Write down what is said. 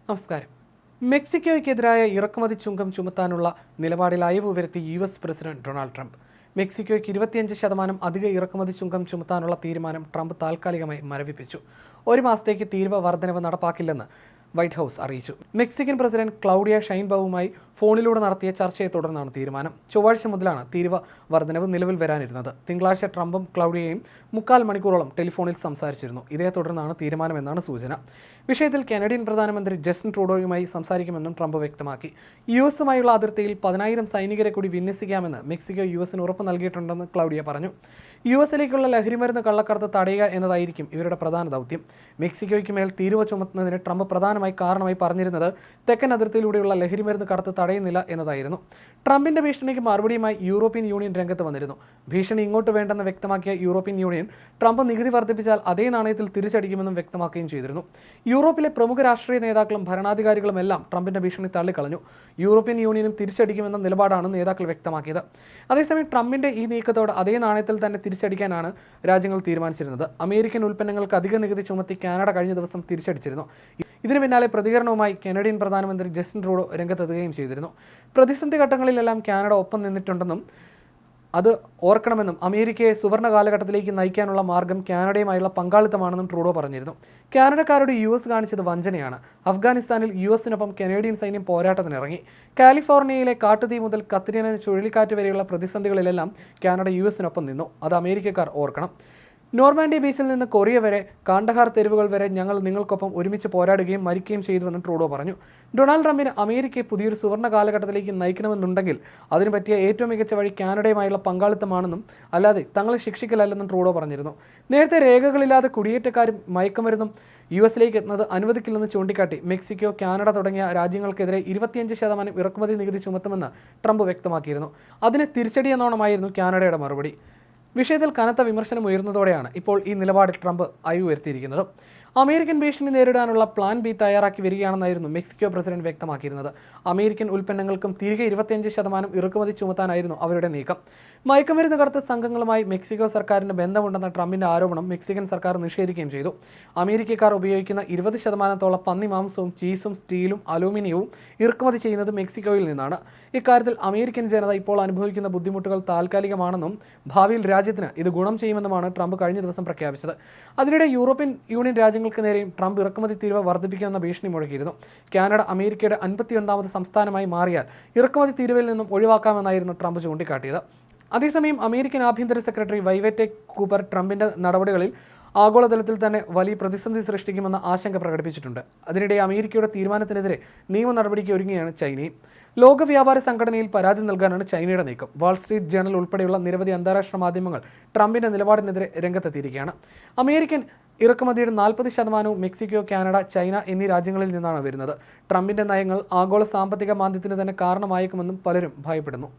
നമസ്കാരം. മെക്സിക്കോയ്ക്കെതിരായ ഇറക്കുമതി ചുങ്കം ചുമത്താനുള്ള നിലപാടിൽ അയവ് വരുത്തി US പ്രസിഡന്റ് ഡൊണാൾഡ് ട്രംപ്. മെക്സിക്കോയ്ക്ക് 25% അധിക ഇറക്കുമതി ചുങ്കം ചുമത്താനുള്ള തീരുമാനം ട്രംപ് താൽക്കാലികമായി മരവിപ്പിച്ചു. ഒരു മാസത്തേക്ക് തീരുവ വർധനവ് നടപ്പാക്കില്ലെന്ന് വൈറ്റ് ഹൗസ് അറിയിച്ചു. മെക്സിക്കൻ പ്രസിഡന്റ് ക്ലൗഡിയ ഷൈൻബാവുമായി ഫോണിലൂടെ നടത്തിയ ചർച്ചയെ തുടർന്നാണ് തീരുമാനം. ചൊവ്വാഴ്ച മുതലാണ് തീരുവ വർധനവ് നിലവിൽ വരാനിരുന്നത്. തിങ്കളാഴ്ച ട്രംപും ക്ലൗഡിയയും 3/4 മണിക്കൂറോളം ടെലിഫോണിൽ സംസാരിച്ചിരുന്നു. ഇതേ തുടർന്നാണ് തീരുമാനമെന്നാണ് സൂചന. വിഷയത്തിൽ കനേഡിയൻ പ്രധാനമന്ത്രി ജസ്റ്റിൻ ട്രൂഡോയുമായി സംസാരിക്കുമെന്നും ട്രംപ് വ്യക്തമാക്കി. യുഎസുമായുള്ള അതിർത്തിയിൽ 10,000 സൈനികരെ കൂടി വിന്യസിക്കാമെന്ന് മെക്സിക്കോ യുഎസിന് ഉറപ്പ് നൽകിയിട്ടുണ്ടെന്ന് ക്ലൗഡിയ പറഞ്ഞു. യുഎസിലേക്കുള്ള ലഹരിമരുന്ന് കള്ളക്കടത്ത് തടയുക എന്നതായിരിക്കും ഇവരുടെ പ്രധാന ദൗത്യം. മെക്സിക്കോയ്ക്ക് മേൽ തീരുവ ചുമത്തുന്നതിന് ട്രംപ് കാരണമായി പറഞ്ഞിരുന്നത് തെക്കൻ അതിർത്തിയിലൂടെയുള്ള ലഹരിമരുന്ന് കടത്ത് തടയുന്നില്ല എന്നതായിരുന്നു. ട്രംപിന്റെ ഭീഷണിക്ക് മറുപടിയുമായി യൂറോപ്യൻ യൂണിയൻ രംഗത്ത് വന്നിരുന്നു. ഭീഷണി ഇങ്ങോട്ട് വേണ്ടെന്ന് വ്യക്തമാക്കിയ യൂറോപ്യൻ യൂണിയൻ ട്രംപ് നികുതി വർദ്ധിപ്പിച്ചാൽ അതേ നാണയത്തിൽ തിരിച്ചടിക്കുമെന്നും വ്യക്തമാക്കുകയും ചെയ്തിരുന്നു. യൂറോപ്പിലെ പ്രമുഖ രാഷ്ട്രീയ നേതാക്കളും ഭരണാധികാരികളും എല്ലാം ട്രംപിന്റെ ഭീഷണി തള്ളിക്കളഞ്ഞു. യൂറോപ്യൻ യൂണിയനും തിരിച്ചടിക്കുമെന്ന നിലപാടാണ് നേതാക്കൾ വ്യക്തമാക്കിയത്. അതേസമയം ട്രംപിന്റെ ഈ നീക്കത്തോട് അതേ നാണയത്തിൽ തന്നെ തിരിച്ചടിക്കാനാണ് രാജ്യങ്ങൾ തീരുമാനിച്ചിരുന്നത്. അമേരിക്കൻ ഉൽപ്പന്നങ്ങൾക്ക് അധിക നികുതി ചുമത്തി കാനഡ കഴിഞ്ഞ ദിവസം തിരിച്ചടിച്ചിരുന്നു. ഇതിനു പിന്നാലെ പ്രതികരണവുമായി കനേഡിയൻ പ്രധാനമന്ത്രി ജസ്റ്റിൻ ട്രൂഡോ രംഗത്തെത്തുകയും ചെയ്തിരുന്നു. പ്രതിസന്ധി ഘട്ടങ്ങളിലെല്ലാം കാനഡ ഒപ്പം നിന്നിട്ടുണ്ടെന്നും അത് ഓർക്കണമെന്നും അമേരിക്കയെ സുവർണ കാലഘട്ടത്തിലേക്ക് നയിക്കാനുള്ള മാർഗം കാനഡയുമായുള്ള പങ്കാളിത്തമാണെന്നും ട്രൂഡോ പറഞ്ഞിരുന്നു. കാനഡക്കാരോട് US കാണിച്ചത് വഞ്ചനയാണ്. അഫ്ഗാനിസ്ഥാനിൽ USനൊപ്പം കനേഡിയൻ സൈന്യം പോരാട്ടത്തിനിറങ്ങി. കാലിഫോർണിയയിലെ കാട്ടുതീ മുതൽ കത്രീന ചുഴലിക്കാറ്റ് വരെയുള്ള പ്രതിസന്ധികളിലെല്ലാം കാനഡ USനൊപ്പം നിന്നു. അത് അമേരിക്കക്കാർ ഓർക്കണം. നോർമാൻഡി ബീച്ചിൽ നിന്ന് കൊറിയ വരെ, കാണ്ഡഹാർ തെരുവുകൾ വരെ ഞങ്ങൾ നിങ്ങൾക്കൊപ്പം ഒരുമിച്ച് പോരാടുകയും മരിക്കുകയും ചെയ്തുവെന്ന് ട്രൂഡോ പറഞ്ഞു. ഡൊണാൾഡ് ട്രംപിന് അമേരിക്കയെ പുതിയൊരു സുവർണ കാലഘട്ടത്തിലേക്ക് നയിക്കണമെന്നുണ്ടെങ്കിൽ അതിന് പറ്റിയ ഏറ്റവും മികച്ച വഴി കാനഡയുമായുള്ള പങ്കാളിത്തമാണെന്നും അല്ലാതെ തങ്ങളെ ശിക്ഷിക്കലല്ലെന്നും ട്രൂഡോ പറഞ്ഞിരുന്നു. നേരത്തെ രേഖകളില്ലാതെ കുടിയേറ്റക്കാരും മയക്കുമരുന്നും US എത്തുന്നത് അനുവദിക്കില്ലെന്ന് ചൂണ്ടിക്കാട്ടി മെക്സിക്കോ, കാനഡ തുടങ്ങിയ രാജ്യങ്ങൾക്കെതിരെ 25% ഇറക്കുമതി നികുതി ചുമത്തുമെന്ന് ട്രംപ് വ്യക്തമാക്കിയിരുന്നു. അതിന് തിരിച്ചടിയെന്നോണമായിരുന്നു കാനഡയുടെ മറുപടി. വിഷയത്തിൽ കനത്ത വിമർശനം ഉയർന്നതോടെയാണ് ഇപ്പോൾ ഈ നിലപാടിൽ ട്രംപ് അയവ് വരുത്തിയിരിക്കുന്നത്. അമേരിക്കൻ ഭീഷണി നേരിടാനുള്ള പ്ലാൻ ബി തയ്യാറാക്കി വരികയാണെന്നായിരുന്നു മെക്സിക്കോ പ്രസിഡന്റ് വ്യക്തമാക്കിയിരുന്നത്. അമേരിക്കൻ ഉൽപ്പന്നങ്ങൾക്കും തിരികെ 25% ഇറക്കുമതി ചുമത്താനായിരുന്നു അവരുടെ നീക്കം. മയക്കുമരുന്ന് കടത്ത് സംഘങ്ങളുമായി മെക്സിക്കോ സർക്കാരിന് ബന്ധമുണ്ടെന്ന ട്രംപിന്റെ ആരോപണം മെക്സിക്കൻ സർക്കാർ നിഷേധിക്കുകയും ചെയ്തു. അമേരിക്കക്കാർ ഉപയോഗിക്കുന്ന 20%-ഓളം പന്നി മാംസവും ചീസും സ്റ്റീലും അലൂമിനിയവും ഇറക്കുമതി ചെയ്യുന്നത് മെക്സിക്കോയിൽ നിന്നാണ്. ഇക്കാര്യത്തിൽ അമേരിക്കൻ ജനത ഇപ്പോൾ അനുഭവിക്കുന്ന ബുദ്ധിമുട്ടുകൾ താൽക്കാലികമാണെന്നും ഭാവിയിൽ രാജ്യത്തിന് ഇത് ഗുണം ചെയ്യുമെന്നുമാണ് ട്രംപ് കഴിഞ്ഞ ദിവസം പ്രഖ്യാപിച്ചത്. അതിനിടെ യൂറോപ്യൻ യൂണിയൻ രാജ്യങ്ങൾക്ക് നേരെയും ട്രംപ് ഇറക്കുമതി തീരുവ വർദ്ധിപ്പിക്കുമെന്ന ഭീഷണി മുഴക്കിയിരുന്നു. കാനഡ അമേരിക്കയുടെ 51ാമത് സംസ്ഥാനമായി മാറിയാൽ ഇറക്കുമതി തീരുവയിൽ നിന്നും ഒഴിവാക്കാമെന്നായിരുന്നു ട്രംപ് ചൂണ്ടിക്കാട്ടിയത്. അതേസമയം അമേരിക്കൻ ആഭ്യന്തര സെക്രട്ടറി വൈവറ്റെ കൂപ്പർ ട്രംപിന്റെ നടപടികളിൽ ആഗോളതലത്തിൽ തന്നെ വലിയ പ്രതിസന്ധി സൃഷ്ടിക്കുമെന്ന ആശങ്ക പ്രകടിപ്പിച്ചിട്ടുണ്ട്. അതിനിടെ അമേരിക്കയുടെ തീരുമാനത്തിനെതിരെ നിയമ നടപടിക്ക് ഒരുങ്ങുകയാണ് ചൈനയും. ലോക വ്യാപാര സംഘടനയിൽ പരാതി നൽകാനാണ് ചൈനയുടെ നീക്കം. വാൾസ്ട്രീറ്റ് ജേണൽ ഉൾപ്പെടെയുള്ള നിരവധി അന്താരാഷ്ട്ര മാധ്യമങ്ങൾ ട്രംപിന്റെ നിലപാടിനെതിരെ രംഗത്തെത്തിയിരിക്കുകയാണ്. അമേരിക്കൻ ഇറക്കുമതിയുടെ 40% മെക്സിക്കോ, കാനഡ, ചൈന എന്നീ രാജ്യങ്ങളിൽ നിന്നാണ് വരുന്നത്. ട്രംപിന്റെ നയങ്ങൾ ആഗോള സാമ്പത്തിക മാന്ദ്യത്തിന് തന്നെ കാരണമായേക്കുമെന്നും പലരും ഭയപ്പെടുന്നു.